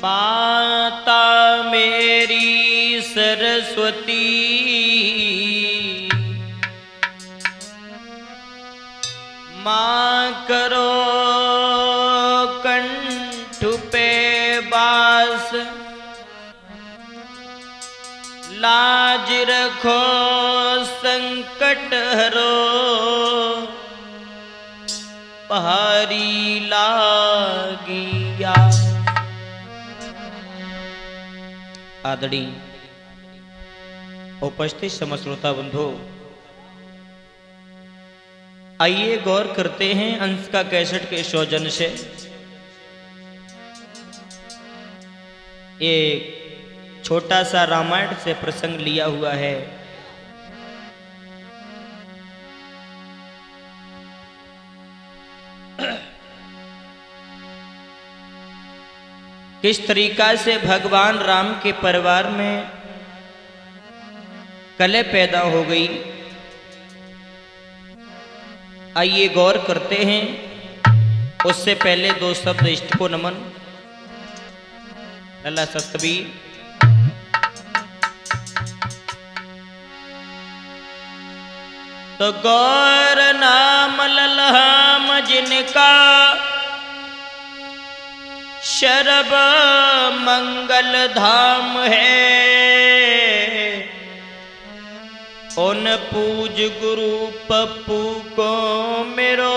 माता मेरी सरस्वती माँ करो कंठ पे बास, लाज रखो संकट हरो, पहाड़ी लागिया। आदरणीय उपस्थित समस्त श्रोता बंधु, आइए गौर करते हैं अंश का कैसेट के सौजन्य से एक छोटा सा रामायण से प्रसंग लिया हुआ है। किस तरीका से भगवान राम के परिवार में कलह पैदा हो गई, आइए गौर करते हैं। उससे पहले दो शब्द इष्ट को नमन। लल्ला सतबीर तो गौर नाम ललहाम जिनका, शरब मंगल धाम है। उन पूज गुरु पप्पू को मेरो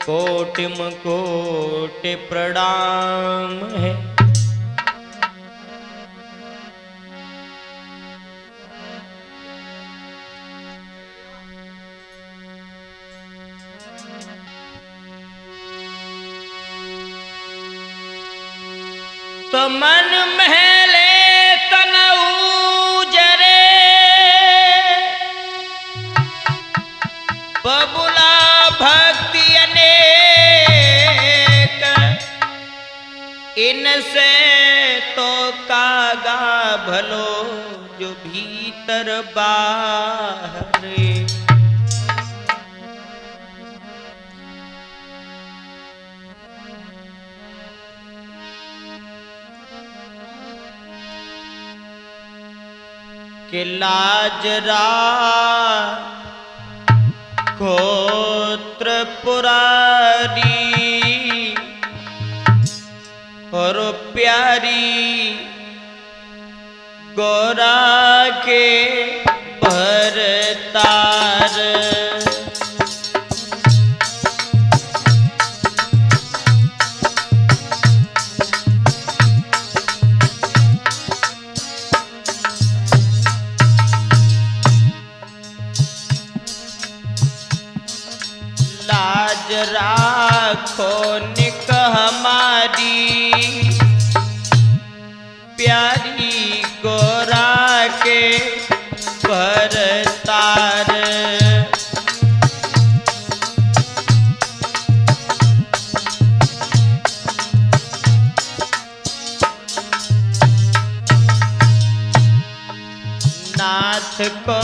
कोटिम कोटि प्रणाम है। तो मन महले तन ऊजरे, बबुला भक्ति अनेक, इनसे तो कागा भलो जो भीतर बाहर। कि लाज गोत्र पुरारी और प्यारी गोरा के भरतार। लाज राखो निक हमारी प्यारी गोरा के भरतार। नाथ को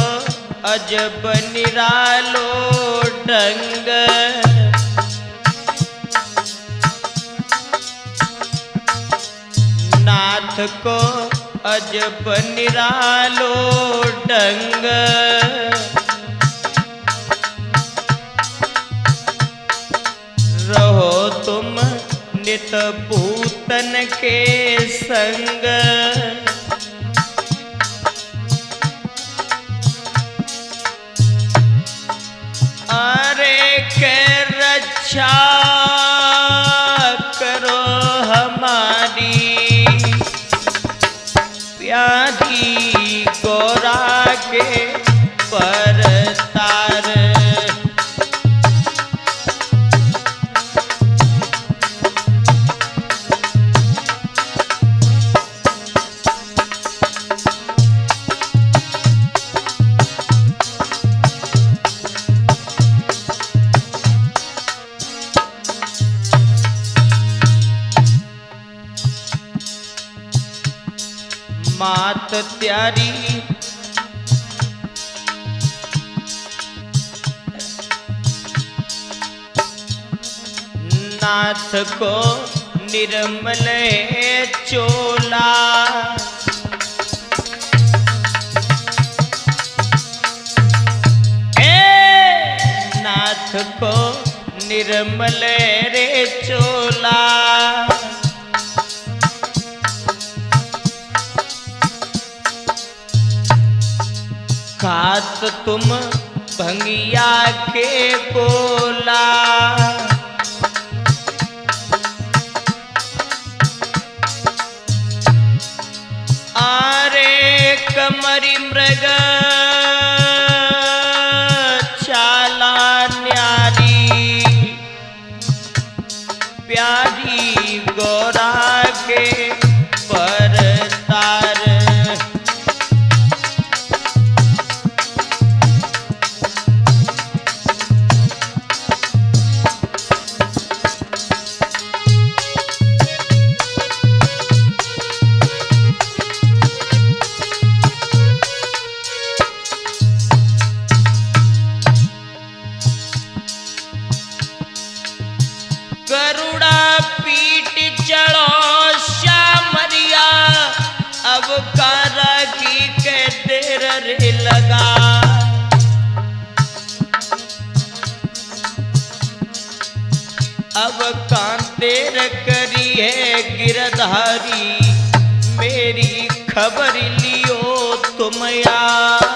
अजब निरालो ढंग, नाथ को अजब निरालो ढंग। रहो तुम नित पूतन के संग, अरे के रक्षा करो हमारी प्यारी गोरा के परतार। मात त्यारी नाथ को निर्मल चोला। नाथ को निर्मल रे चोला। खात तुम भंगिया के गोला। आरे कमरी मृग चाला न्यारी। प्यारी गोरा के परतार। गरुड़ा पीट चढ़ो श्यामरिया। अब कारा की के देर रे लगा। अब कांतेर करी है गिरधारी। मेरी खबर लियो तुम यार।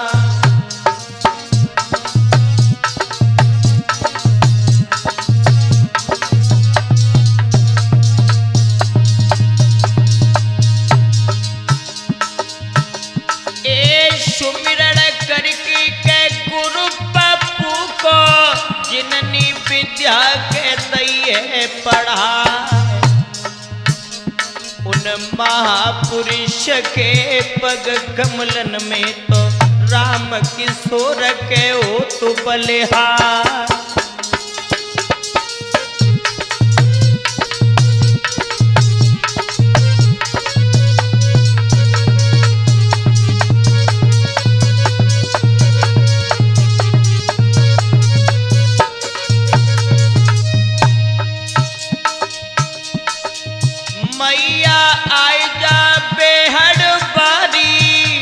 सुमिरण करके के गुरु पप्पू को जिननी विद्या के दइए पढ़ा। उन महापुरुष के पग कमलन में तो राम किशोर के हो तो बलिहार। मैया आई जा बेहद बारी।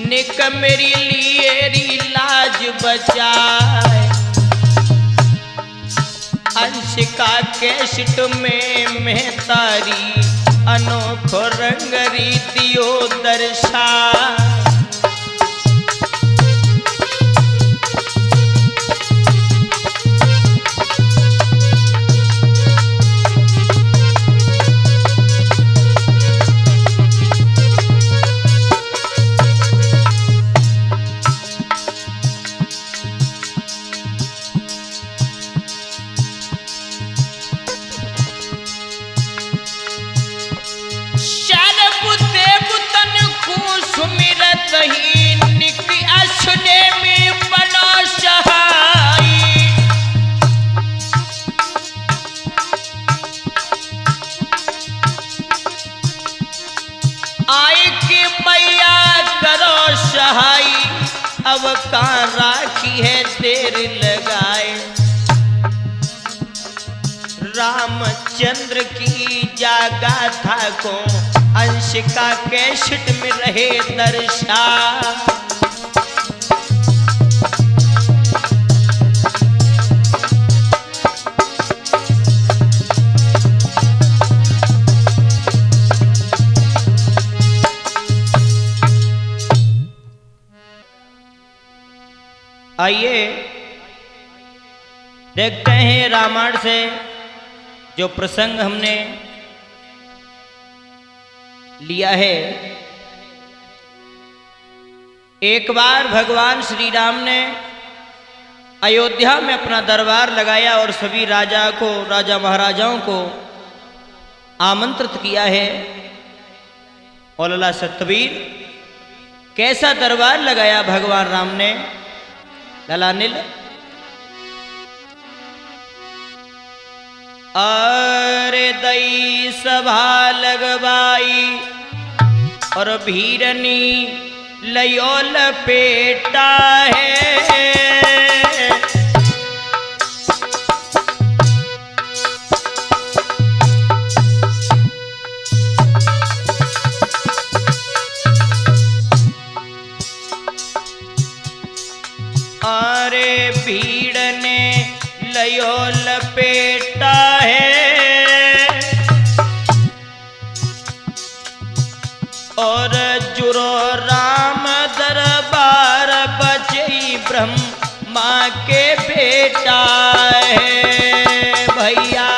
निक मेरी लिए लाज बचाए। अंशिका कैसेट में मैं तारी। अनोखो रंग रीतियो दर्शा। सुमिरत ही निकी अशने में बनो सहाई। आए कि मैया करो सहाई। अब कहाँ राखी है देर लगाए। रामचंद्र की जागा था को अंशिका कैसेट में रहे दर्शा। आइए देखते हैं रामायण से जो प्रसंग हमने लिया है। एक बार भगवान श्री राम ने अयोध्या में अपना दरबार लगाया और सभी राजा महाराजाओं को आमंत्रित किया है। और लला सतवीर कैसा दरबार लगाया भगवान राम ने। लला नील अरे दई सभा लगवाई और भीरनी लयो लपेटा है। लियो लपेटा है और जुरो राम दरबार बचई ब्रह्मा के बेटा है भैया।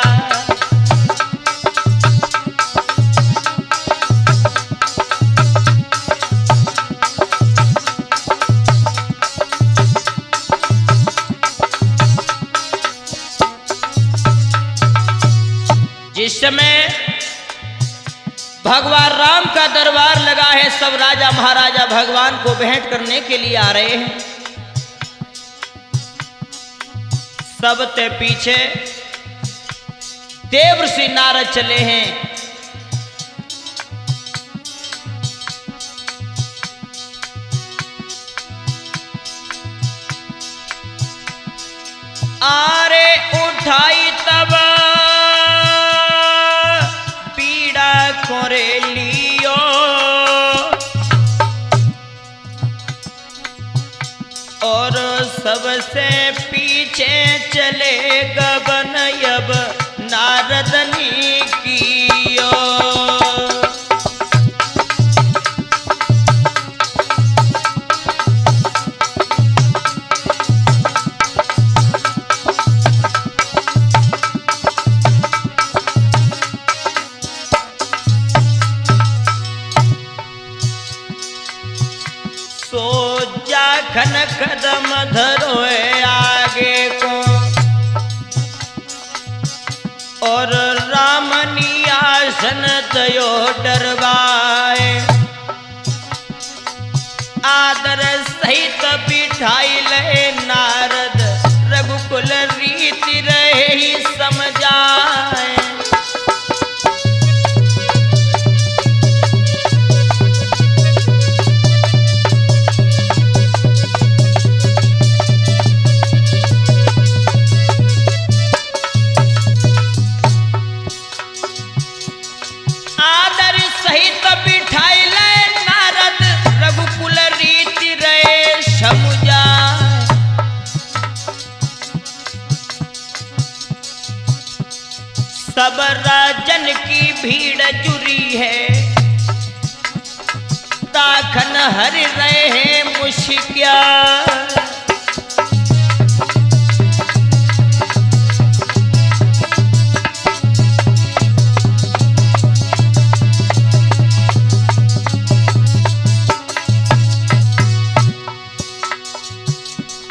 जिस समय भगवान राम का दरबार लगा है, सब राजा महाराजा भगवान को भेंट करने के लिए आ रहे हैं। सबसे पीछे देवर्षि नारद चले हैं। आरे उठाई तब कोरे लियो और सबसे पीछे चले गगन अब नारदनी कियो। खन कदम धरोए आगे को और रामनी आसन दयो डरवाए आदर सहित बिठाई ले नारद रघुकुल रीति रहे ही समझाए। सब राजन की भीड़ जुरी है, दाखन हर रहे हैं मुश्किया।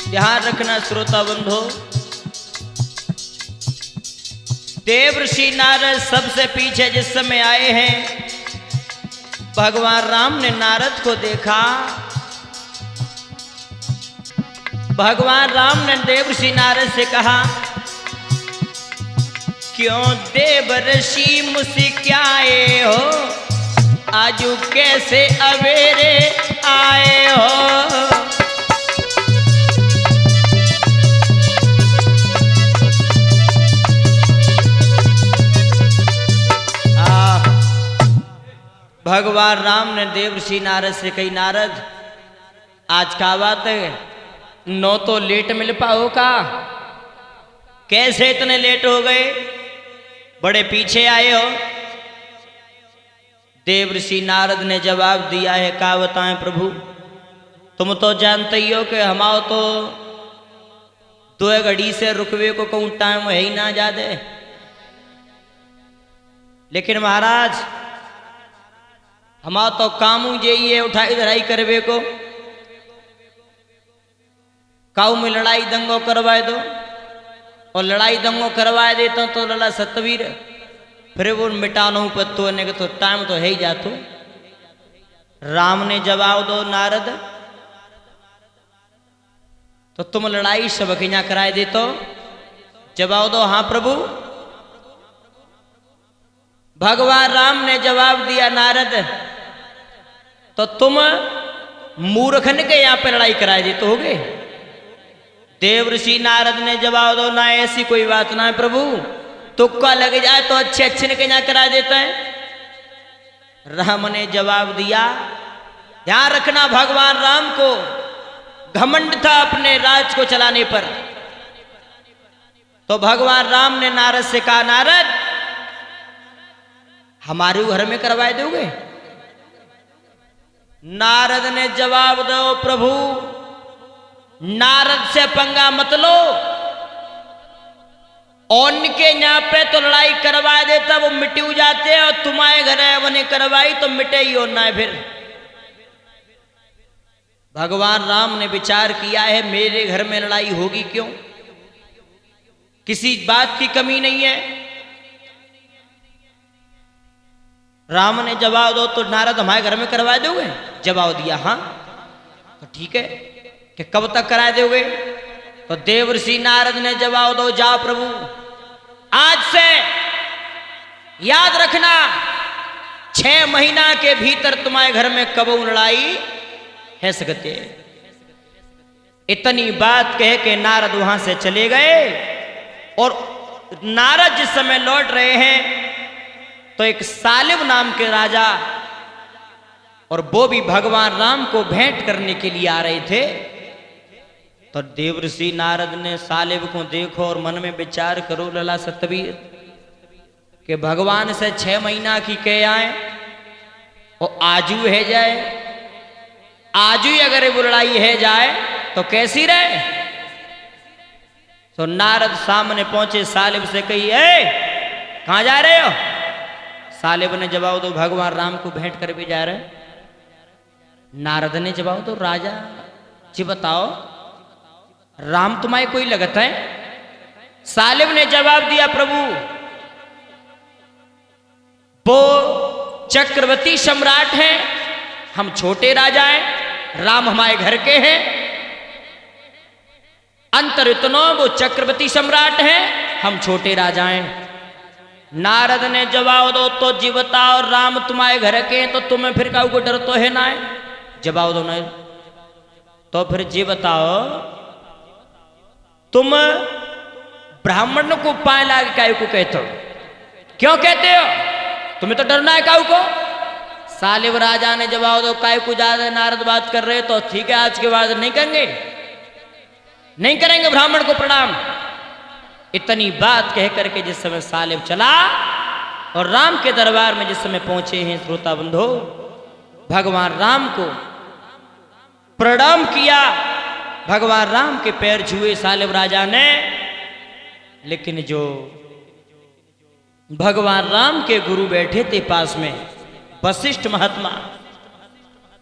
ध्यान रखना श्रोता बंधो, देवर्षि नारद सबसे पीछे जिस समय आए हैं, भगवान राम ने नारद को देखा। भगवान राम ने देवर्षि नारद से कहा, क्यों देवर्षि मुस्कुराए हो, आजू कैसे अवेरे आए हो। भगवान राम ने देवर्षि नारद से कही, नारद आज का बात है, नो तो लेट मिल पाओ का, कैसे इतने लेट हो गए, बड़े पीछे आए हो। देवर्षि नारद ने जवाब दिया है, क्या बताएं प्रभु, तुम तो जानते ही हो कि हमारा तो 2 घड़ी से रुकवे को कहूँ टाइम है ही ना ज्यादा, लेकिन महाराज हमारा तो काम यही है उठाई धराई करवे को, काऊ में लड़ाई दंगो करवाए दो, और लड़ाई दंगो करवाए देता तो लड़ा सतवीर, फिर वो मिटानो पत्तो ने तो टाइम तो है ही जातो। राम ने जवाब दो, नारद तो तुम लड़ाई सबक यहाँ कराए दे तो जवाब दो, हाँ प्रभु। भगवान राम ने जवाब दिया, नारद तो तुम मूर्खन के यहाँ पे लड़ाई कराए दे तो हो गए। देवर्षि नारद ने जवाब दो, ना ऐसी कोई बात ना है प्रभु, तुक्का लग जाए तो अच्छे अच्छे ने कहीं करा देता है। राम ने जवाब दिया, ध्यान रखना भगवान राम को घमंड था अपने राज को चलाने पर। तो भगवान राम ने नारद से कहा, नारद हमारे घर में करवाए दोगे? नारद ने जवाब दो, प्रभु नारद से पंगा मत लो, उनके यहाँ पे तो लड़ाई करवा देता वो मिट्टी जाते हैं, और तुम्हारे घर है वो करवाई तो मिटे ही होना है। फिर भगवान राम ने विचार किया है, मेरे घर में लड़ाई होगी क्यों, किसी बात की कमी नहीं है। राम ने जवाब दो, तो नारद हमारे घर में करवा दोगे? जवाब दिया, हाँ। तो ठीक है कि कब तक करा दोगे? तो देवर्षि नारद ने जवाब दो, जाओ प्रभु आज से याद रखना 6 महीना के भीतर तुम्हारे घर में कबू लड़ाई है सकते। इतनी बात कह के नारद वहां से चले गए। और नारद जिस समय लौट रहे हैं तो एक सालिब नाम के राजा, और वो भी भगवान राम को भेंट करने के लिए आ रहे थे। तो देवर्षि नारद ने सालिब को देखो और मन में विचार करो, लला सतवीर कि भगवान से 6 महीना की कह आए और आजू है जाए, आजू ही अगर वो लड़ाई है जाए तो कैसी रहे। तो नारद सामने पहुंचे, सालिब से कही, कहां जा रहे हो? सालिब ने जवाब दो, भगवान राम को भेंट कर भी जा रहे। नारद ने जवाब दो, राजा जी बताओ राम तुम्हारे कोई लगत है? सालिब ने जवाब दिया, प्रभु वो चक्रवर्ती सम्राट हैं, हम छोटे राजा हैं, राम हमारे घर के हैं। अंतर इतनो वो चक्रवर्ती सम्राट हैं, हम छोटे राजा हैं। नारद ने जवाब दो, तो जी बताओ राम तुम्हारे घर के हैं तो तुम्हें फिर काऊ को डर तो है ना है? जवाब दो नहीं। तो फिर जी बताओ तुम ब्राह्मण को पाए लागे काऊ को कहते हो, क्यों कहते हो? तुम्हें तो डरना है काऊ को? सालिब राजा ने जवाब दो, काऊ को ज्यादा नारद बात कर रहे तो ठीक है, आज के बाद नहीं करेंगे, नहीं करेंगे ब्राह्मण को प्रणाम। इतनी बात कह करके जिस समय सालिब चला और राम के दरबार में जिस समय पहुंचे हैं श्रोता बंधो, भगवान राम को प्रणाम किया, भगवान राम के पैर छुए सालिब राजा ने। लेकिन जो भगवान राम के गुरु बैठे थे पास में, वशिष्ठ महात्मा,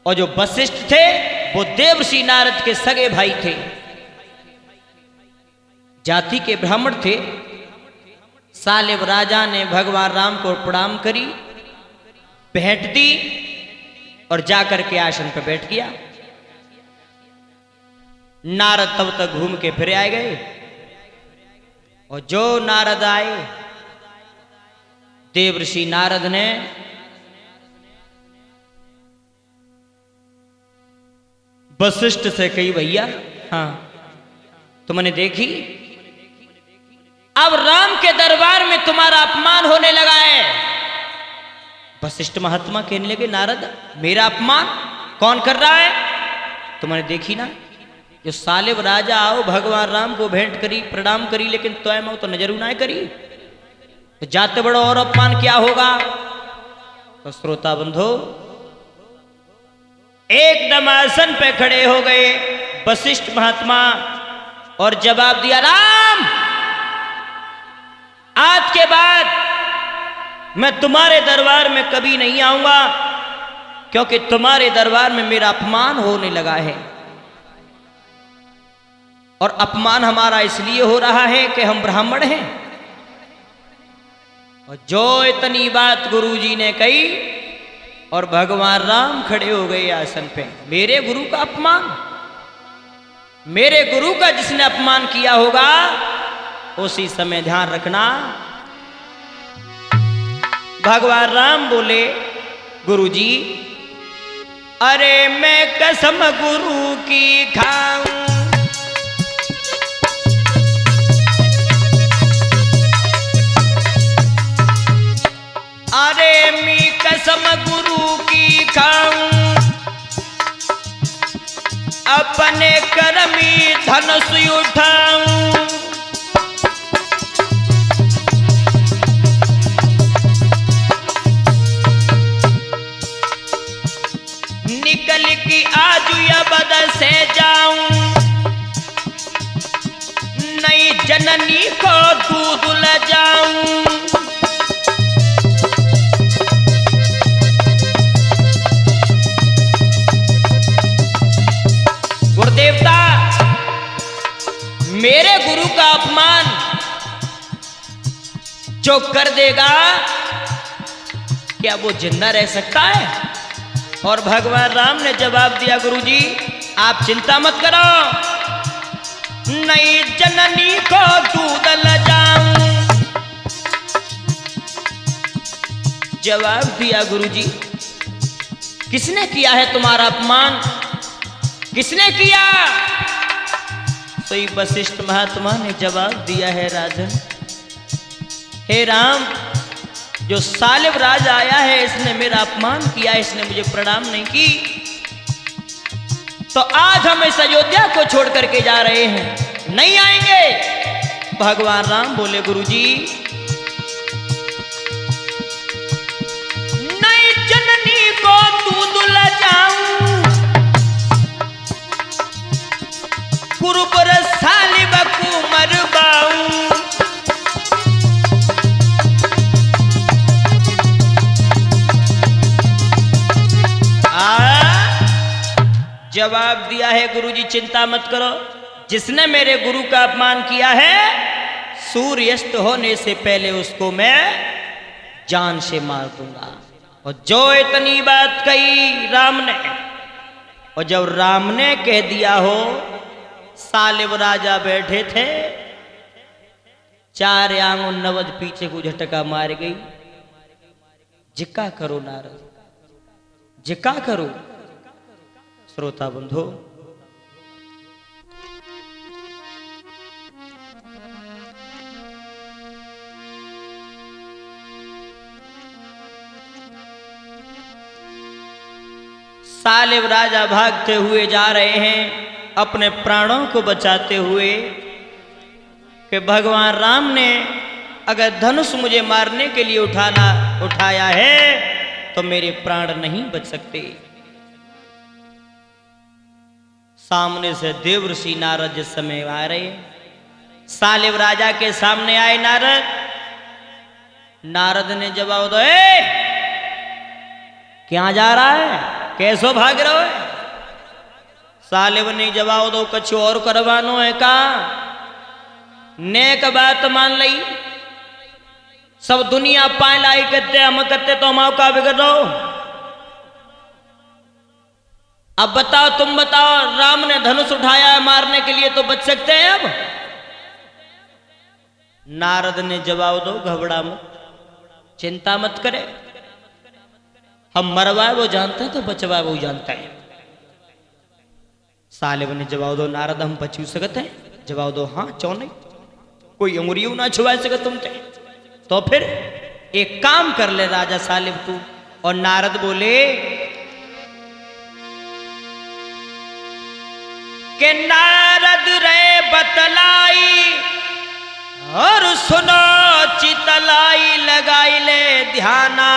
और जो वशिष्ठ थे वो देवर्षि नारद के सगे भाई थे, जाति के ब्राह्मण थे। सालिब राजा ने भगवान राम को प्रणाम करी, भेंट दी और जाकर के आसन पर बैठ गया। नारद तब तक घूम के फिर आए गए, और जो नारद आए, देवर्षि नारद ने वशिष्ठ से कही, भैया हाँ तुमने देखी अब राम के दरबार में तुम्हारा अपमान होने लगा है। वशिष्ठ महात्मा कहने लगे, नारद मेरा अपमान कौन कर रहा है? तुमने देखी ना, जो सालिब राजा आओ भगवान राम को भेंट करी, प्रणाम करी, लेकिन तो तो नजर ना करी, तो जाते बड़ो और अपमान क्या होगा? तो श्रोता बंधो एकदम आसन पे खड़े हो गए वशिष्ठ महात्मा और जवाब दिया, राम आज के बाद मैं तुम्हारे दरबार में कभी नहीं आऊंगा, क्योंकि तुम्हारे दरबार में मेरा अपमान होने लगा है। और अपमान हमारा इसलिए हो रहा है कि हम ब्राह्मण हैं। और जो इतनी बात गुरुजी ने कही और भगवान राम खड़े हो गए आसन पे। मेरे गुरु का अपमान, मेरे गुरु का जिसने अपमान किया होगा उसी समय ध्यान रखना। भगवान राम बोले, गुरुजी अरे मैं कसम गुरु की खाऊं, अरे मैं कसम गुरु की खाऊं, अपने कर्मी धनुष उठाऊं, दूध ले जाऊं। गुरुदेवता, मेरे गुरु का अपमान जो कर देगा, क्या वो जिंदा रह सकता है? और भगवान राम ने जवाब दिया, गुरुजी आप चिंता मत करो, नई जननी को दूध ले जाऊं। जवाब दिया, गुरुजी किसने किया है तुम्हारा अपमान, किसने किया? तो वशिष्ठ महात्मा ने जवाब दिया है, राजन हे राम, जो सालिब राज आया है इसने मेरा अपमान किया, इसने मुझे प्रणाम नहीं की, तो आज हम इस अयोध्या को छोड़ करके जा रहे हैं, नहीं आएंगे। भगवान राम बोले, गुरुजी नई जननी को दूध ले जाऊं, कुरुपुर सालिब को मरवाऊं। जवाब दिया है, गुरुजी चिंता मत करो, जिसने मेरे गुरु का अपमान किया है, सूर्यास्त होने से पहले उसको मैं जान से मार दूंगा। और जो इतनी बात कही राम ने, और जब राम ने कह दिया हो, सालिब राजा बैठे थे, 4 आंगुल नवद पीछे को झटका मार गई। जिक्का करो नारद, जिक्का करो। श्रोता बंधु, सालिब राजा भागते हुए जा रहे हैं अपने प्राणों को बचाते हुए, कि भगवान राम ने अगर धनुष मुझे मारने के लिए उठाया है तो मेरे प्राण नहीं बच सकते। सामने से देवर्षि नारद जिस समय आ रहे, सालिब राजा के सामने आए नारद। नारद ने जवाब दो, क्या जा रहा है, कैसो भाग रहे हो? सालिब ने जवाब दो, कुछ और करवानो है का? नेक बात मान ली, सब दुनिया पाए लाई करते, हम करते तो हम का बिगड़ दो। अब बताओ, तुम बताओ, राम ने धनुष उठाया है मारने के लिए, तो बच सकते हैं अब? नारद ने जवाब दो, घबरा मत, चिंता मत करे, हम मरवाए वो जानते हैं तो बचवाए वो जानता है। सालिब ने जवाब दो, नारद हम बची सकते हैं? जवाब दो, हाँ क्यों नहीं, कोई उंगलियों ना छुआ सके तुमसे। तो फिर एक काम कर ले राजा सालिब तू। और नारद बोले कि नारद रे बतलाई और सुनो चितलाई लगाई ले ध्याना,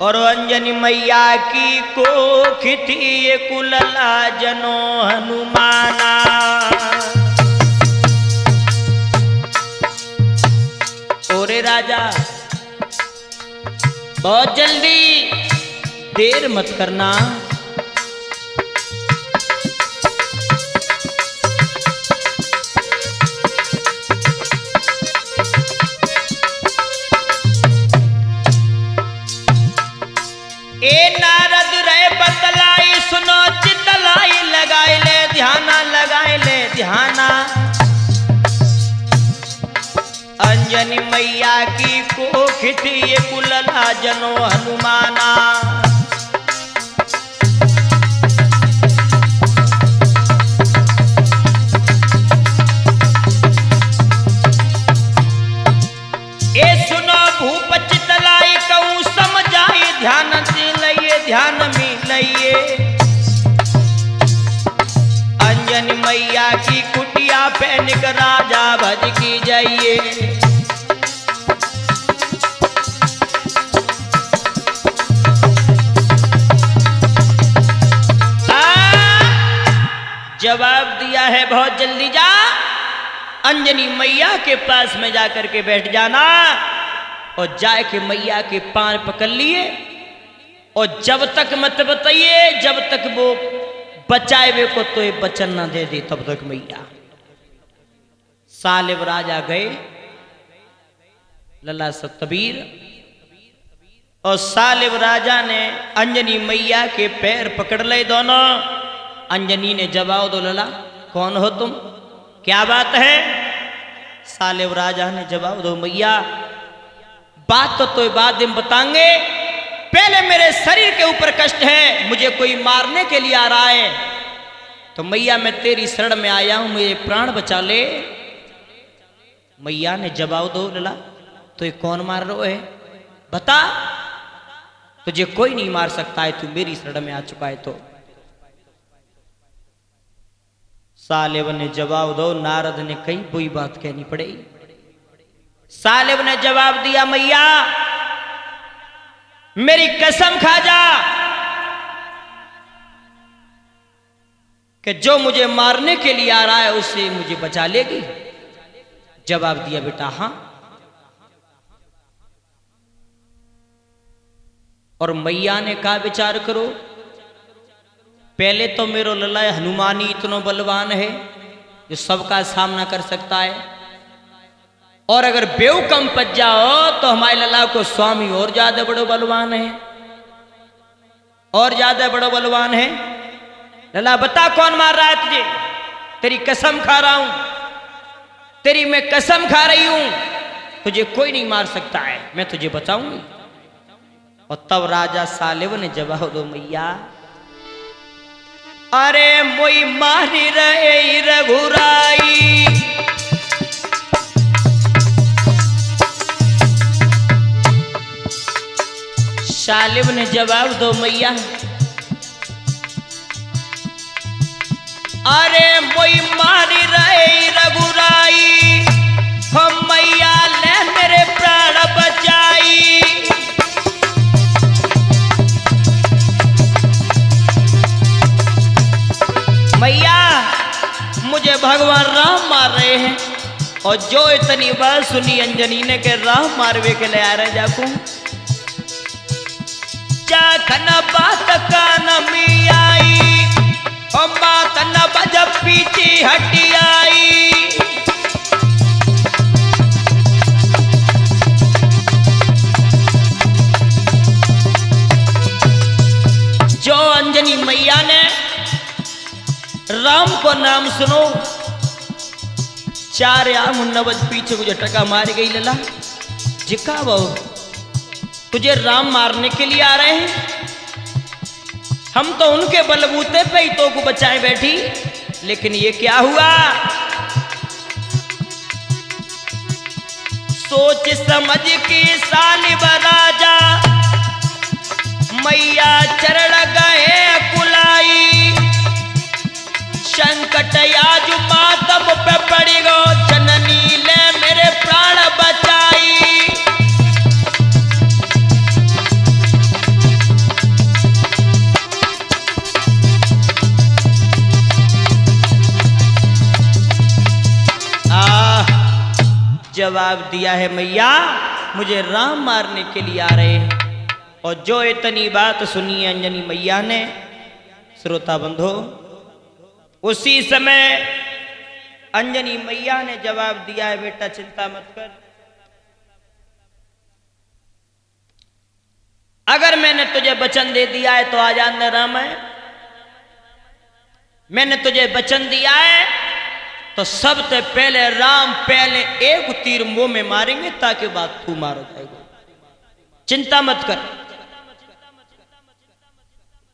और अंजनी मैया की कोख थी ये कुलला जनो हनुमाना। ओरे राजा बहुत जल्दी, देर मत करना। ए नारद रे बतलाई सुनो चितलाई लगाए ले ध्याना, लगाए ले ध्याना, अंजनी मैया की कोख थी ये कुलला जनो हनुमाना। ए सुनो भूप चितलाई कहूँ समझाई, ध्यान से लइए ध्यान में लइए, अंजनी मैया की कुटिया पे निक राजा भज की जाइए। जवाब दिया है बहुत जल्दी जा, अंजनी मैया के पास में जाकर के बैठ जाना और जाए के मैया के पांव पकड़ लिए और जब तक मत बताइए, जब तक वो बचाए वे को तो ये बचन ना दे दे तब तक मैया। सालिब राजा गए लला सतबीर और सालिब राजा ने अंजनी मैया के पैर पकड़ ले दोनों। अंजनी ने जवाब दो, लला कौन हो तुम, क्या बात है? सालिब राजा ने जवाब दो, मैया बात तो बाद में बताएंगे, पहले मेरे शरीर के ऊपर कष्ट है, मुझे कोई मारने के लिए आ रहा है, तो मैया मैं तेरी शरण में आया हूं, मुझे प्राण बचा ले। मैया ने जवाब दो, लला तो ये कौन मार रहा है, बता, तुझे कोई नहीं मार सकता है, तू मेरी शरण में आ चुका है। तो सालिब ने जवाब दो, नारद ने कई बुरी बात कहनी पड़ी। सालिब ने जवाब दिया, मैया मेरी कसम खा जा कि जो मुझे मारने के लिए आ रहा है उससे मुझे बचा लेगी। जवाब दिया, बेटा हां। और मैया ने कहा, विचार करो, पहले तो मेरो लला हनुमानी इतना बलवान है जो सबका सामना कर सकता है, और अगर बेवकम पच जाओ तो हमारे लला को स्वामी और ज्यादा बड़ो बलवान है, और ज्यादा बड़ो बलवान है। लला बता कौन मार रहा है तुझे, तेरी कसम खा रहा हूं, तेरी मैं कसम खा रही हूं, तुझे कोई नहीं मार सकता है, मैं तुझे बचाऊंगी। और तब राजा सालिब ने जवाब दो, मैया अरे मोई मारी रहे रघुराई, सालिब ने जवाब दो, मैया अरे मोई मारी रहे रघुराई, हम मैया ले मेरे प्राण बचाई। मैया मुझे भगवान राम मार रहे हैं, और जो इतनी बात सुनी अंजनी ने के राम मारवे के ले आ रहे जाकू, चाखन बात कान में आई, और बात न बज पीछे हटी आई। जो अंजनी मैया ने राम को नाम सुनो, चार आम नवज पीछे मुझे टका मार गई। लला जिका बहु तुझे राम मारने के लिए आ रहे हैं, हम तो उनके बलबूते पे ही तो को बचाए बैठी, लेकिन ये क्या हुआ? सोच समझ के सालिब राजा मैया चरण गए कुलाई, संकट आज मातम पे पड़ी गो, जननी ले मेरे प्राण बचाई। जवाब दिया है, मैया मुझे राम मारने के लिए आ रहे हैं। और जो इतनी बात सुनी अंजनी मैया ने, श्रोता बंधो, उसी समय अंजनी मैया ने जवाब दिया है, बेटा चिंता मत कर, अगर मैंने तुझे वचन दे दिया है तो आ जाने राम है, मैंने तुझे वचन दिया है तो सबसे पहले राम पहले एक तीर मुंह में मारेंगे, ताकि बात तू मारो जाएगा, चिंता मत कर।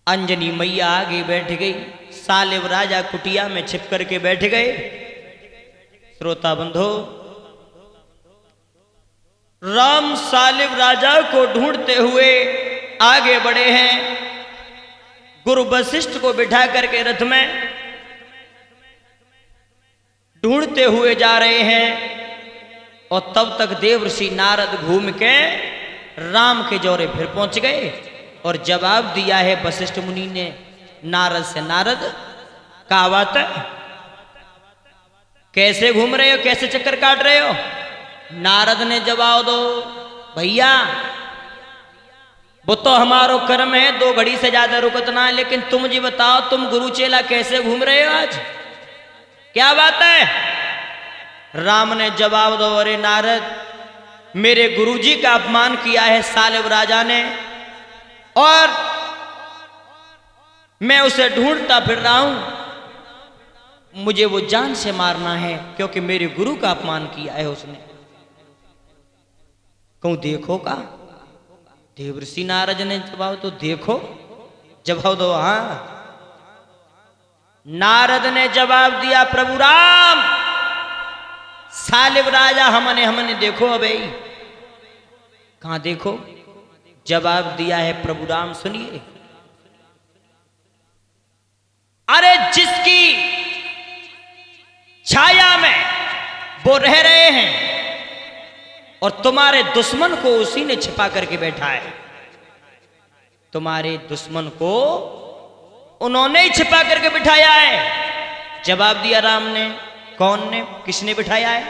अंजनी मैया आगे बैठ गई, सालिब राजा कुटिया में छिप करके बैठ गए। श्रोता बंधो, राम सालिब राजा को ढूंढते हुए आगे बढ़े हैं। गुरु वशिष्ठ को बिठा करके रथ में ढूंढते हुए जा रहे हैं, और तब तक देवर्षि नारद घूम के राम के जोरे फिर पहुंच गए और जवाब दिया है वशिष्ठ मुनि ने नारद से, नारद का बात है, कैसे घूम रहे हो, कैसे चक्कर काट रहे हो? नारद ने जवाब दो, भैया वो तो हमारो कर्म है, 2 घड़ी से ज्यादा रुकतना है, लेकिन तुम जी बताओ, तुम गुरु चेला कैसे घूम रहे हो आज, क्या बात है? राम ने जवाब दो, अरे नारद, मेरे गुरुजी का अपमान किया है सालिब राजा ने, और मैं उसे ढूंढता फिर रहा हूं। मुझे वो जान से मारना है, क्योंकि मेरे गुरु का अपमान किया है उसने। कहूं देखो का? देवर्षि नारद ने जवाब तो देखो, जवाब दो। हाँ, नारद ने जवाब दिया, प्रभु राम, सालिब राजा हमने देखो अबे। कहां देखो? जवाब दिया है प्रभु राम, सुनिए। अरे जिसकी छाया में वो रह रहे हैं, और तुम्हारे दुश्मन को उसी ने छिपा करके बैठा है। तुम्हारे दुश्मन को उन्होंने ही छिपा करके बिठाया है। जवाब दिया राम ने, कौन ने, किसने बिठाया है?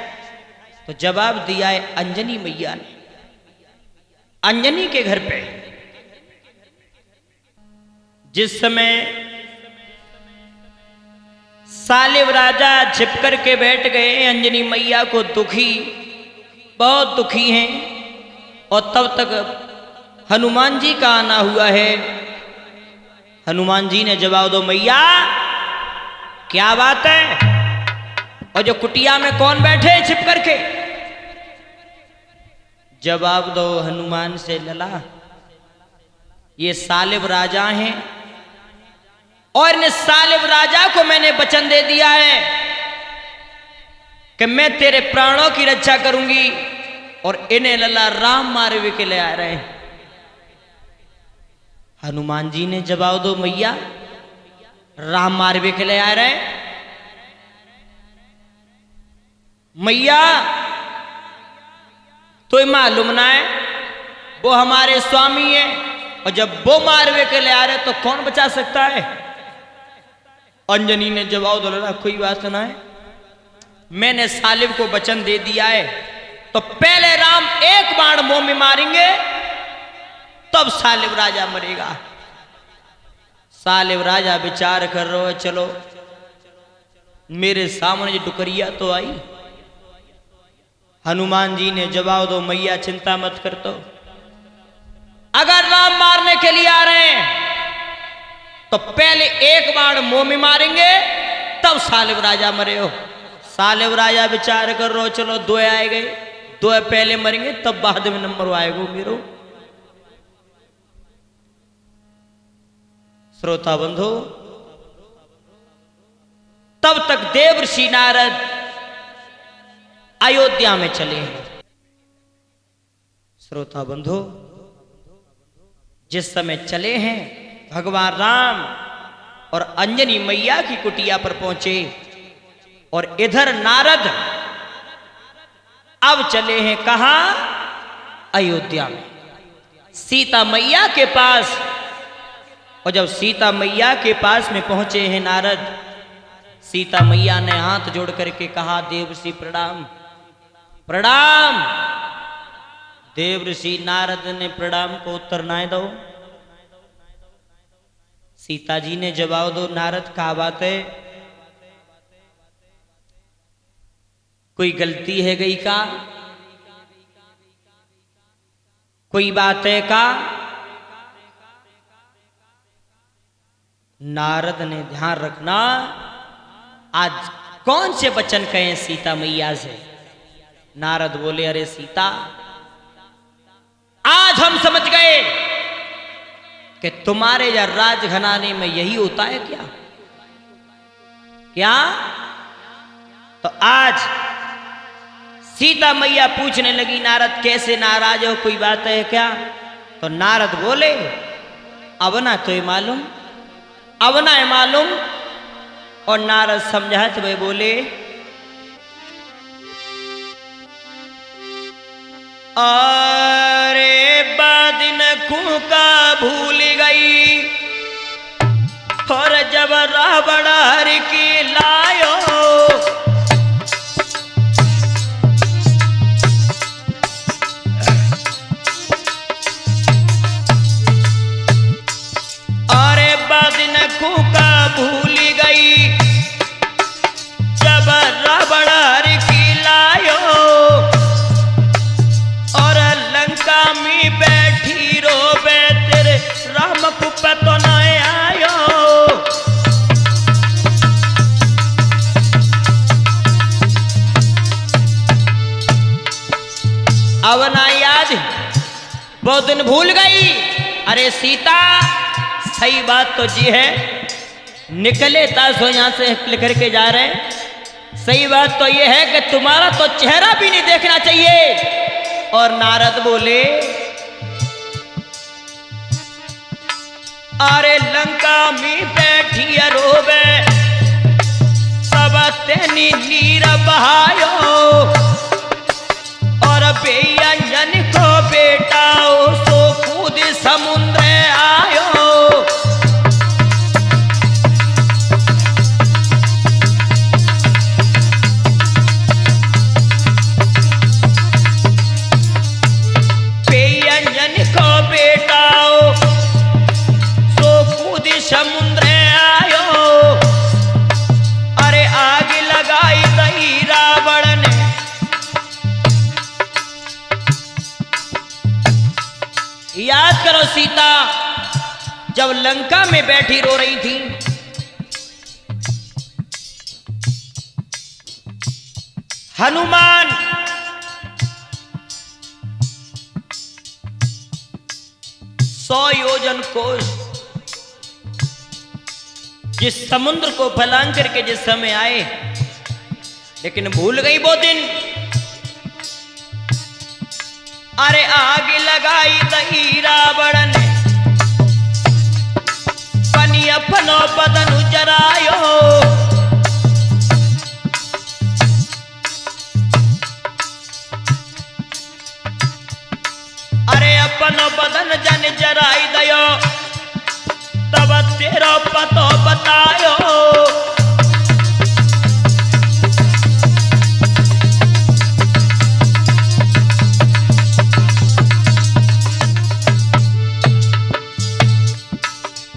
तो जवाब दिया है अंजनी मैया ने, अंजनी के घर पे। जिस समय सालिब राजा छिप करके बैठ गए, अंजनी मैया को दुखी, बहुत दुखी हैं, और तब तक हनुमान जी का आना हुआ है। हनुमान जी ने जवाब दो, मैया क्या बात है, और जो कुटिया में कौन बैठे हैं छिप करके? जवाब दो हनुमान से, लला ये सालिब राजा हैं, और इन सालिब राजा को मैंने वचन दे दिया है कि मैं तेरे प्राणों की रक्षा करूंगी, और इन्हें लला राम मारवे के ले आ रहे हैं। हनुमान जी ने जवाब दो, मैया राम मारवे के ले आ रहे हैं? मैया तो मालूम ना है, वो हमारे स्वामी है, और जब वो मारवे के ले आ रहे तो कौन बचा सकता है? अंजनी ने जवाब दो, कोई बात ना है, मैंने सालिब को वचन दे दिया है, तो पहले राम एक बाण मुंह में मारेंगे, तब सालिब राजा मरेगा। सालिब राजा विचार कर रहे हो, चलो मेरे सामने डुकरिया तो आई। हनुमान जी ने जवाब दो, मैया चिंता मत कर, तो अगर राम मारने के लिए आ रहे हैं तो पहले एक बाण मुंह में मारेंगे, तब सालिब राजा मरे हो। सालिब राजा विचार कर रहे हो, चलो 2 आए गए, 2 पहले मरेंगे, तब बाद में नंबर आएगा मेरो। श्रोता बंधु, तब तक देवर्षि नारद अयोध्या में चले हैं। श्रोता बंधु, जिस समय चले हैं, भगवान राम और अंजनी मैया की कुटिया पर पहुंचे, और इधर नारद अब चले हैं कहां? अयोध्या में, सीता मैया के पास। और जब सीता मैया के पास में पहुंचे हैं नारद, सीता मैया ने हाथ जोड़ करके कहा, देवर्षि प्रणाम, प्रणाम। देवर्षि नारद ने प्रणाम को उत्तर ना दो। सीता जी ने जवाब दो, नारद क्या बात है, कोई गलती है गई का, कोई बात है का? नारद ने ध्यान रखना, आज कौन से वचन कहें सीता मैया से? नारद बोले, अरे सीता, आज हम समझ गए कि तुम्हारे या राजघराने में यही होता है क्या? क्या? तो आज सीता मैया पूछने लगी, नारद कैसे नाराज हो, कोई बात है क्या? तो नारद बोले, अब ना तो मालूम, अब ना है मालूम। और नारद समझाते हुए बोले, अरे बादिन का भूल गई, और जब रावण हर की लायो, अब ना याद, बहुत दिन भूल गई। अरे सीता, सही बात तो जी है, निकले तासो यहां से लेकर के जा रहे हैं। सही बात तो ये है कि तुम्हारा तो चेहरा भी नहीं देखना चाहिए। और नारद बोले, अरे लंका में बैठी रोवे सब तेनी नीर बहायो, और बेअंजन को बेटा सो कूद समुद्र आयो। बेअंजन को बेटा समुद्र आयो, अरे आग लगाई दही रावण ने। याद करो सीता जब लंका में बैठी रो रही थी, हनुमान सौ योजन कोश जिस समुद्र को फलांग करके जिस समय आए, लेकिन भूल गई वो दिन। अरे आग लगाई दही रावण ने, पनी अपनो बदन जरायो। अरे अपनो बदन जन जराई दयो, तब तेरा पतो बतायो।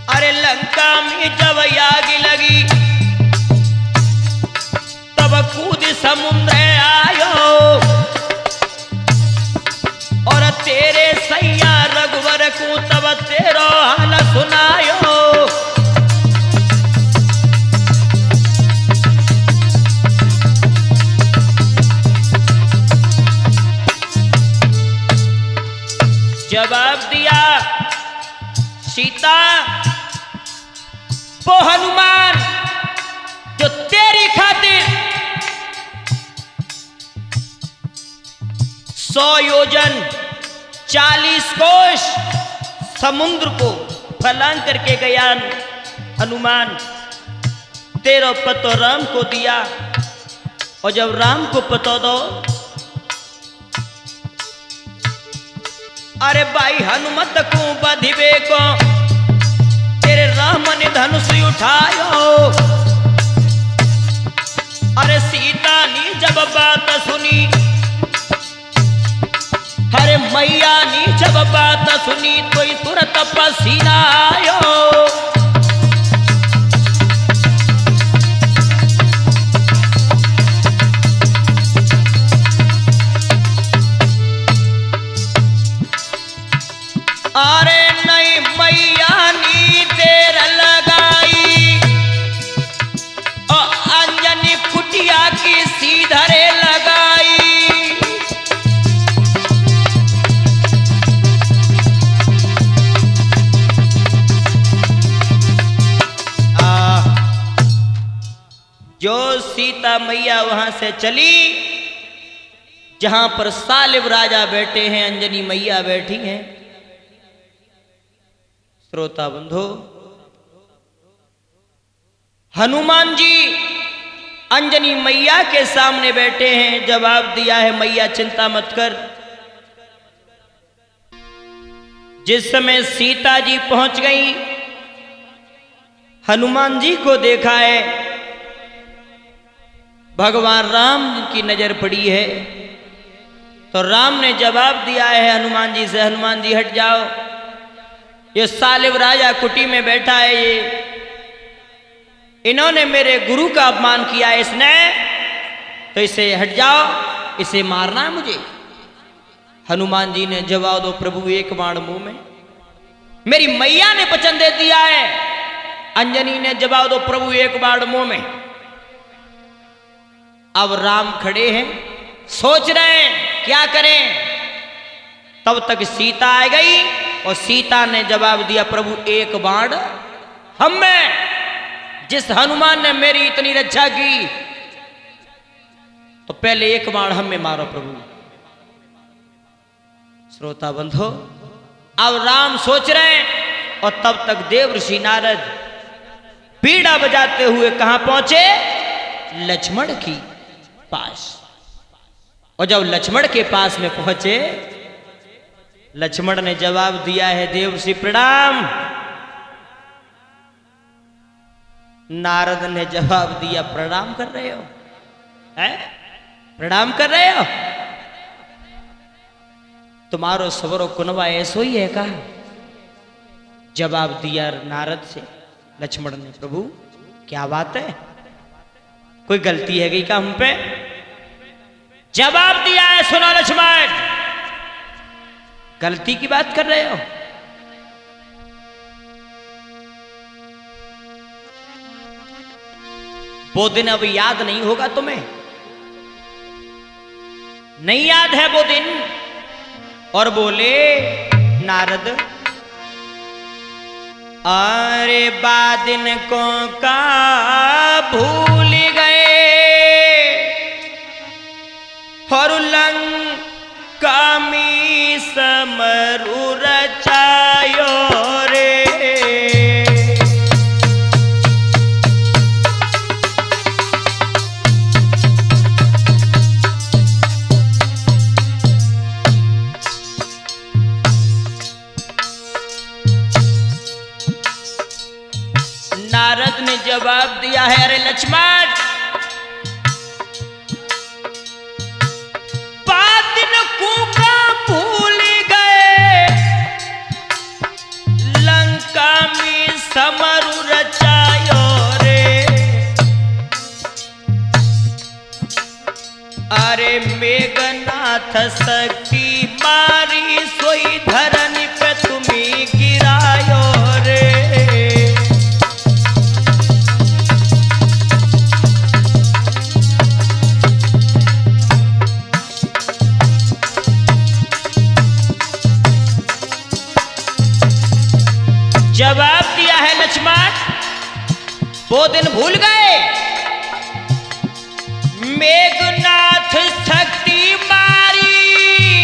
अरे लंका में जब आग लगी, तब कूद समुद्र आयो, और तेरे सैया रघुवर को तब तेरो हाल सुनायो। जवाब दिया सीता, वो हनुमान जो तेरी खातिर 100 योजन 40 कोश समुद्र को फलांग करके गया, हनुमान तेरा पतो राम को दिया। और जब राम को पतो दो, अरे भाई हनुमत को बधिबे को तेरे राम ने धनुष उठायो। अरे सीता ने जब बात सुनी, अरे मैया ने जब बात सुनी, तो तुरंत पसीना आयो। अरे नहीं मैया नी देर लगाई, और अंजनी कुटिया की सीधरे लगाई। जो सीता मैया वहां से चली, जहां पर सालिब राजा बैठे हैं, अंजनी मैया बैठी हैं। श्रोता बंधु, हनुमान जी अंजनी मैया के सामने बैठे हैं। जवाब दिया है, मैया चिंता मत कर। जिस समय सीता जी पहुंच गई, हनुमान जी को देखा है, भगवान राम की नजर पड़ी है, तो राम ने जवाब दिया है हनुमान जी से, हनुमान जी हट जाओ, ये सालिब राजा कुटी में बैठा है, ये इन्होंने मेरे गुरु का अपमान किया है इसने, तो इसे हट जाओ, इसे मारना है मुझे। हनुमान जी ने जवाब दो, प्रभु एक बाण मुंह में, मेरी मैया ने वचन दे दिया है। अंजनी ने जवाब दो, प्रभु एक बाण मुंह में। अब राम खड़े हैं, सोच रहे हैं क्या करें। तब तक सीता आ गई और सीता ने जवाब दिया, प्रभु एक बाण हम में, जिस हनुमान ने मेरी इतनी रक्षा की, तो पहले एक बाण हम में मारो प्रभु। श्रोता बंधो, अब राम सोच रहे हैं और तब तक देव ऋषि नारद बीड़ा बजाते हुए कहां पहुंचे? लक्ष्मण की पास। और जब लक्ष्मण के पास में पहुंचे, लक्ष्मण ने जवाब दिया है, देव ऋषि प्रणाम। नारद ने जवाब दिया, प्रणाम कर रहे हो? है प्रणाम कर रहे हो? तुम्हारो सवरो कुनवा ऐसो ही है का? जवाब दिया नारद से लक्ष्मण ने, प्रभु क्या बात है, कोई गलती है गई क्या हम पे? जवाब दिया है, सुनो लक्ष्मण, गलती की बात कर रहे हो? वो दिन अब याद नहीं होगा तुम्हें? नहीं याद है वो दिन? और बोले नारद, अरे बादिन को का भूल गए, और लंका में समरु रचायो रे। नारद ने जवाब दिया है, अरे लक्ष्मण, बादिन को का भूल गए, लंका में समरु रचायो रे। अरे मेघनाथ शक्ति मारी, सोई धरनी पे तुम्हें गिरायो रे। जवाब दिया है लक्ष्मण, वो दिन भूल गए, मेघनाथ शक्ति मारी,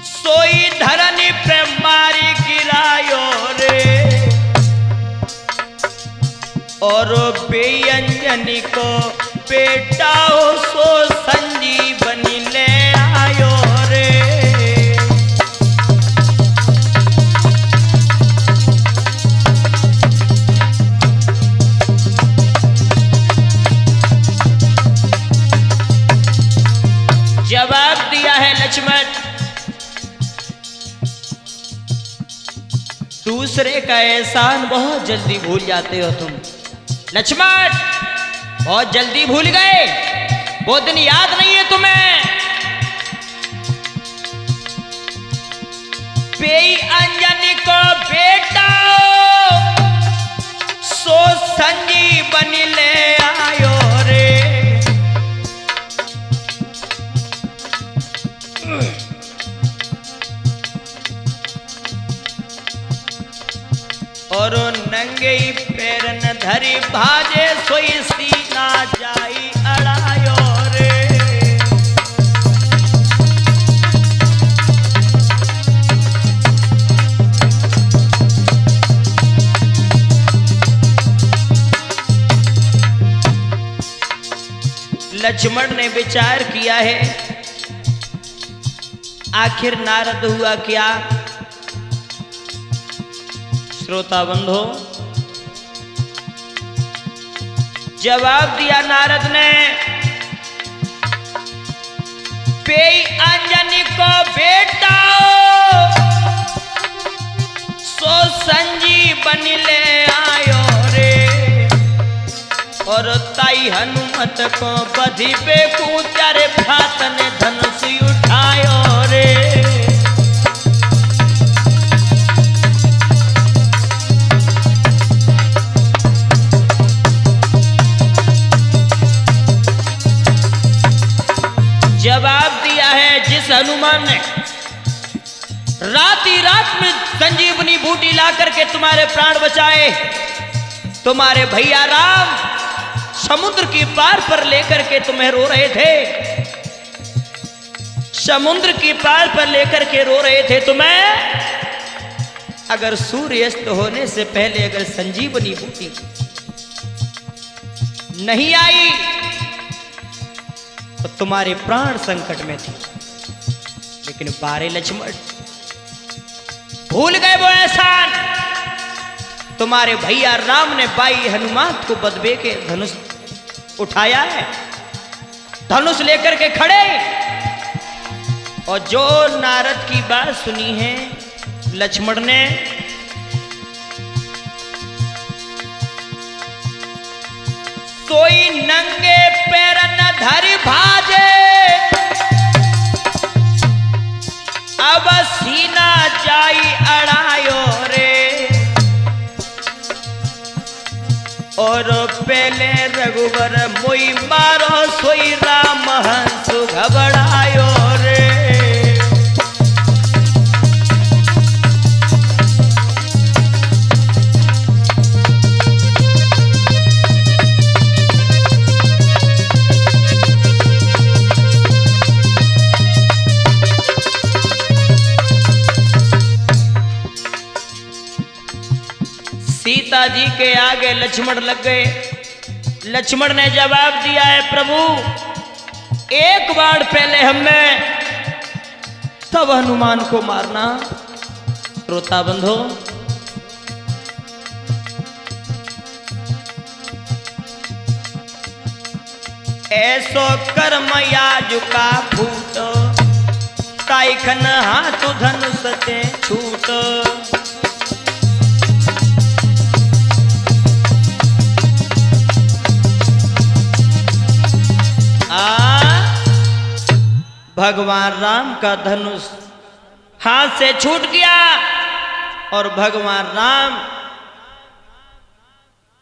सोई धरनी पे मारी गिरायो रे। और बेअंजनी को बेटा सो संजीवनी ले आयो रे। जवाब दिया है लक्ष्मण, दूसरे का एहसान बहुत जल्दी भूल जाते हो तुम। लक्ष्मण बहुत जल्दी भूल गए, वो दिन याद नहीं है तुम्हें? बेअंजनी को बेटा सो संजीवनी ले आयो रे। और नंगे पैर न धरी भाजे, सोई सीना जाई अड़ायो रे। लक्ष्मण ने विचार किया है, आखिर नारद हुआ क्या? श्रोता बंधो, जवाब दिया नारद ने, बेअंजनी को बेटा सो संजीवनी ले आयो रे। और ताई हनुमत को बधी पे कूचारे भ्रात ने धनुष उठायो रे। जवाब दिया है जिस हनुमान ने रात ही रात में संजीवनी बूटी ला करके तुम्हारे प्राण बचाए, तुम्हारे भैया राम समुद्र की पार पर लेकर के तुम्हें रो रहे थे, समुद्र की पार पर लेकर के रो रहे थे तुम्हें। अगर सूर्यास्त होने से पहले अगर संजीवनी बूटी नहीं आई तो तुम्हारे प्राण संकट में थे। लेकिन बारे लक्ष्मण भूल गए वो एहसान, तुम्हारे भैया राम ने बाई हनुमान को बदबे के धनुष उठाया है, धनुष लेकर के खड़े। और जो नारद की बात सुनी है लक्ष्मण ने, सोई नंगे पैर न धरि भाजे, अब सीना जाई अड़ायो रे। और पहले रघुवर मोई मारो, सोई राम हंस घबरायो रे। सीता जी के आगे लक्ष्मण लग गए। लक्ष्मण ने जवाब दिया है, प्रभु एक बार पहले हमें तब हनुमान को मारना। श्रोता बंधो, ऐसो कर्म याजु का फूट, ताई खन हाथ धनुष ते छूट। भगवान राम का धनुष हाथ से छूट गया और भगवान राम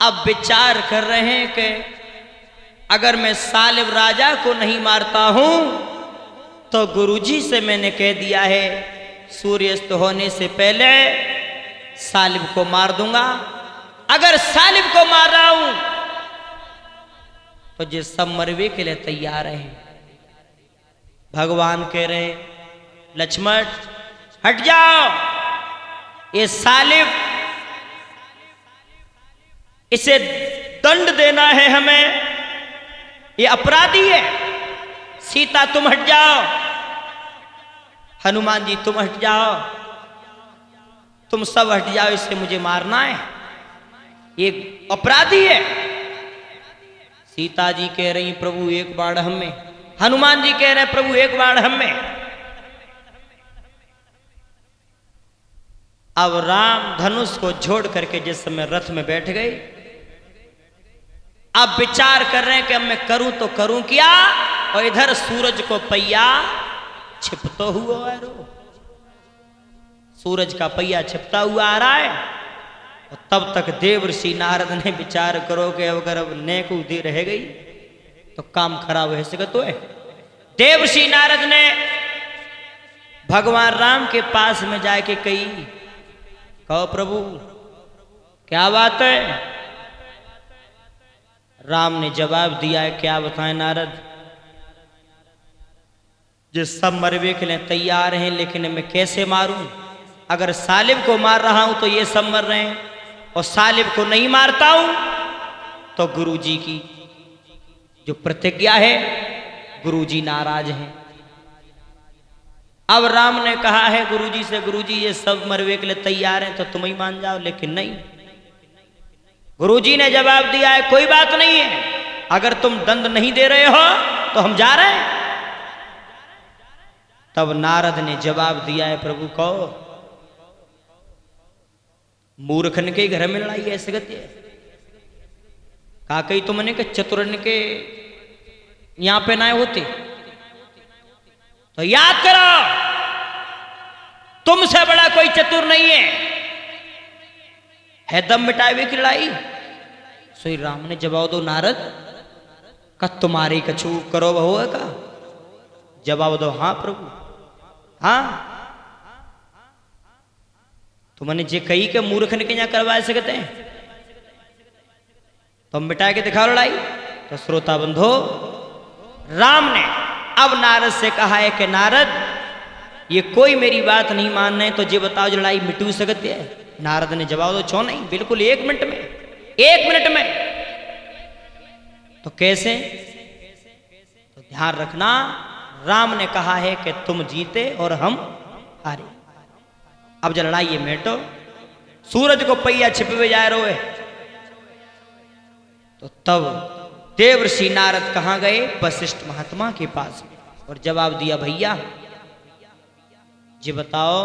अब विचार कर रहे हैं कि अगर मैं सालिब राजा को नहीं मारता हूं तो गुरुजी से मैंने कह दिया है सूर्यास्त होने से पहले सालिब को मार दूंगा। अगर सालिब को मार रहा हूं तो जो सब मरवे के लिए तैयार है। भगवान कह रहे लक्ष्मण हट जाओ, ये सालिब इसे दंड देना है हमें, ये अपराधी है। सीता तुम हट जाओ, हनुमान जी तुम हट जाओ, तुम सब हट जाओ, इसे मुझे मारना है, ये अपराधी है। सीता जी कह रही प्रभु एक बाण हमें, हनुमान जी कह रहे प्रभु एक बाण हमें। अब राम धनुष को छोड़ करके जिस समय रथ में बैठ गए, अब विचार कर रहे हैं कि अब मैं करूं तो करूं क्या। और इधर सूरज को पहिया छिपता हुआ आ रहा, सूरज का पहिया छिपता हुआ आ रहा है। और तब तक देवर्षि नारद ने विचार करो कि अगर अब नेक उदी रह गई तो काम खराब है सकत है। देवर्षि नारद ने भगवान राम के पास में जाके कही, कहो प्रभु क्या बात है। राम ने जवाब दिया है, क्या बताएं नारद, जो सब मरवे के लिए तैयार हैं, लेकिन मैं कैसे मारूं। अगर सालिब को मार रहा हूं तो ये सब मर रहे हैं, और सालिब को नहीं मारता हूं तो गुरुजी की जो प्रतिज्ञा है गुरुजी नाराज हैं। अब राम ने कहा है गुरुजी से, गुरुजी ये सब मरवे के लिए तैयार हैं तो तुम ही मान जाओ, लेकिन नहीं। गुरुजी ने जवाब दिया है कोई बात नहीं है, अगर तुम दंड नहीं दे रहे हो तो हम जा रहे हैं। तब नारद ने जवाब दिया है, प्रभु कहो मूर्खन के घर में लड़ाई ऐसे गति है। कहा कही तुमने के चतुरन के यहां पे ना होते तो याद करो तुमसे बड़ा कोई चतुर नहीं है दम मिटाए की लड़ाई। श्री राम ने जवाब दो नारद का तुम्हारी कछु करो बहु का जवाब दो हाँ प्रभु हाँ। तो मैंने जे कही के मूर्ख ने क्या करवा सकते हैं, तो मिटा के दिखाओ लड़ाई। तो श्रोता बंधो, राम ने अब नारद से कहा है कि नारद ये कोई मेरी बात नहीं मान रहे, तो जे बताओ लड़ाई मिटू सकते है। नारद ने जवाब दो छो नहीं, बिल्कुल 1 मिनट में, 1 मिनट में। तो कैसे? तो ध्यान रखना, राम ने कहा है कि तुम जीते और हम हारे। अब जब लड़ाई ये मेटो, सूरज को पहिया छिपे जा रहे। तो तब देवर्षि नारद कहां गए? वशिष्ठ महात्मा के पास में, और जवाब दिया भैया जी बताओ,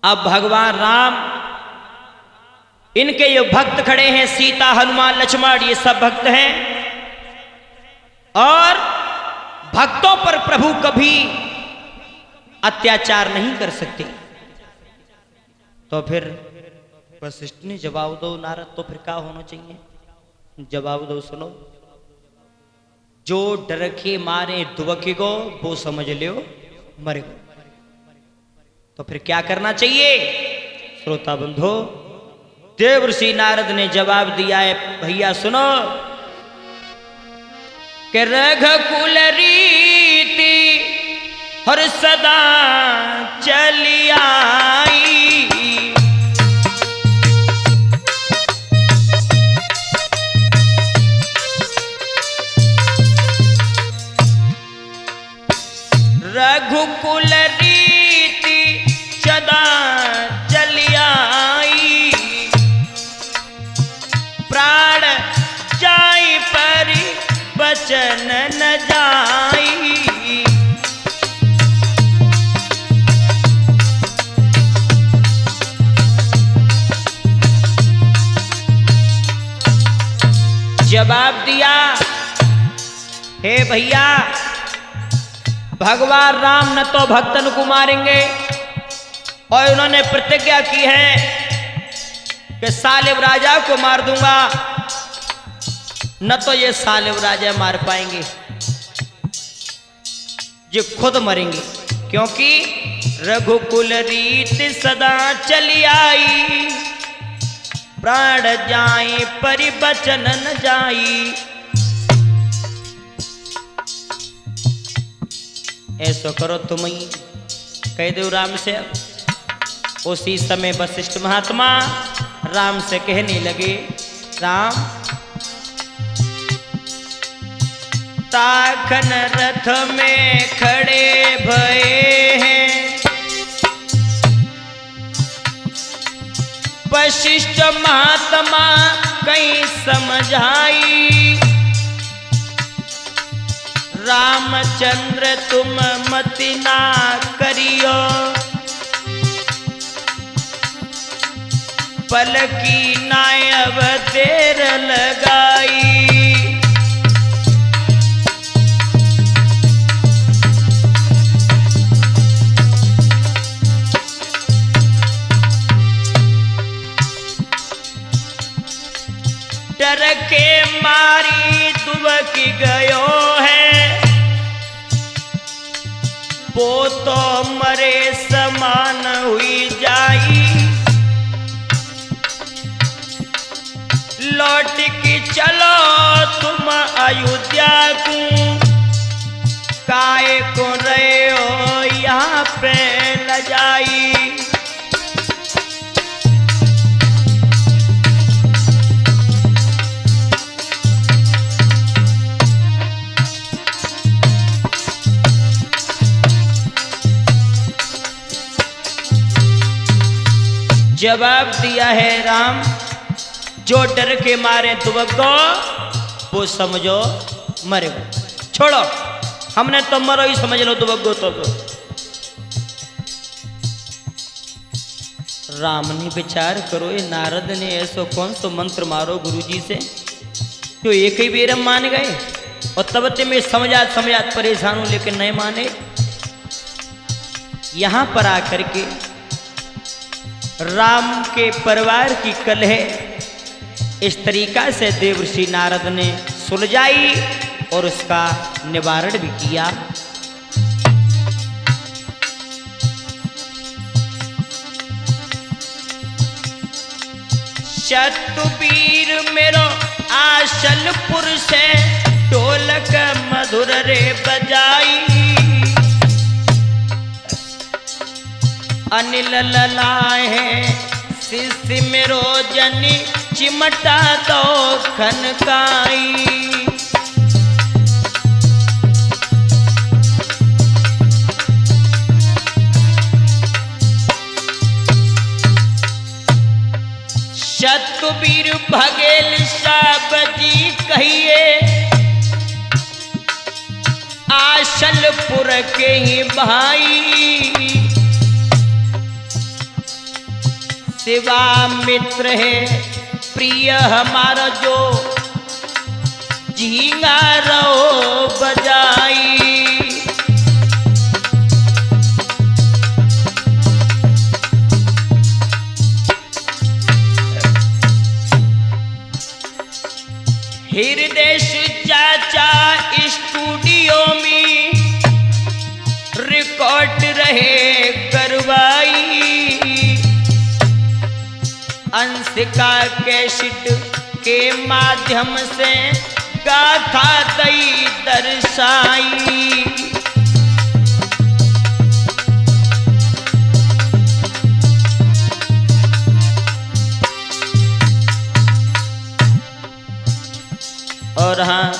अब भगवान राम, इनके ये भक्त खड़े हैं, सीता हनुमान लक्ष्मण ये सब भक्त हैं, और भक्तों पर प्रभु कभी अत्याचार नहीं कर सकते। तो फिर वशिष्ठ ने जवाब दो नारद, तो फिर क्या होना चाहिए? जवाब दो सुनो, जो डर के मारे दुबके को वो समझ लियो मरे को। तो फिर क्या करना चाहिए? श्रोता बंधो, देवर्षि नारद ने जवाब दिया है भैया सुनो, कि रघुकुल रीति हर सदा चली आई, रघुकुल रीति सदा चली आई, प्राण जाई परि बचन न जाई, जवाब दिया हे भैया, भगवान राम न तो भक्तन को मारेंगे, और उन्होंने प्रतिज्ञा की है कि सालिब राजा को मार दूंगा, न तो ये सालिब राजा मार पाएंगे, ये खुद मरेंगे। क्योंकि रघुकुल रीत सदा चली आई, प्राण जाए परि बचन न जाई। ऐसो करो तुम ही, कह दो राम से। उसी समय वशिष्ठ महात्मा राम से कहने लगे, राम ताखन रथ में खड़े भये हैं, वशिष्ठ महात्मा कहीं समझाई, रामचंद्र तुम मति ना करियो, पल की नाय अब देर लगाई। डर के मारी दुबक गयो है, वो तो मरे समान हुई जाई, लौट के चलो तुम अयोध्या को, काहे को रहे हो यहाँ पे न जाई। जवाब दिया है राम, जो डर के मारे दुबको वो समझो मरे गो, छोड़ो, हमने तो मरो ही समझ लो दुबको। तो राम ने विचार करो, ये नारद ने ऐसो कौन सो मंत्र मारो गुरुजी से जो एक ही बेरम मान गए, और तब ते में समझात परेशान हूं, लेकिन नहीं माने। यहां पर आकर के राम के परिवार की कलह इस तरीका से देवर्षि नारद ने सुलझाई, और उसका निवारण भी किया। शतुबीर मेरो आशलपुर से ढोलक मधुर रे बजाई, अनिल ललाए शिष्य मेरो जनी चिमटा दो खनकाई। शतुबीर भगेल साहब जी कहिए, आशलपुर के ही भाई, शिवा मित्र है प्रिय हमारा जो झींगा रो बजाई। हृदय चाचा स्टूडियो में रिकॉर्ड रहे करवाई, अंशिका कैसेट के माध्यम से गाथा दई दर्शाई। और हाँ,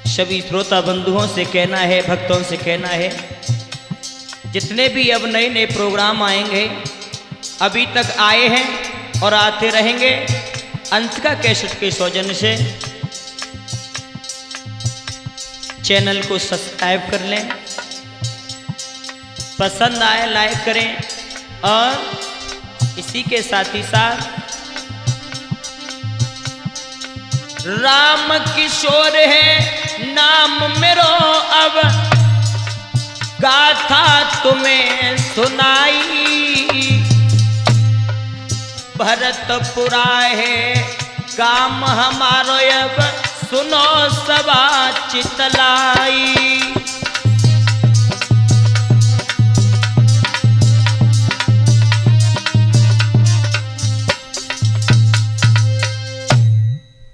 सभी श्रोता बंधुओं से कहना है, भक्तों से कहना है, जितने भी अब नए नए प्रोग्राम आएंगे, अभी तक आए हैं और आते रहेंगे, अंशिका कैसेट के सौजन्य से चैनल को सब्सक्राइब कर लें, पसंद आए लाइक करें, और इसी के साथ ही साथ राम किशोर है नाम मेरो अब गाथा तुम्हें सुनाई, भरतपुरा है काम हमारो अब सुनो सभा चितलाई।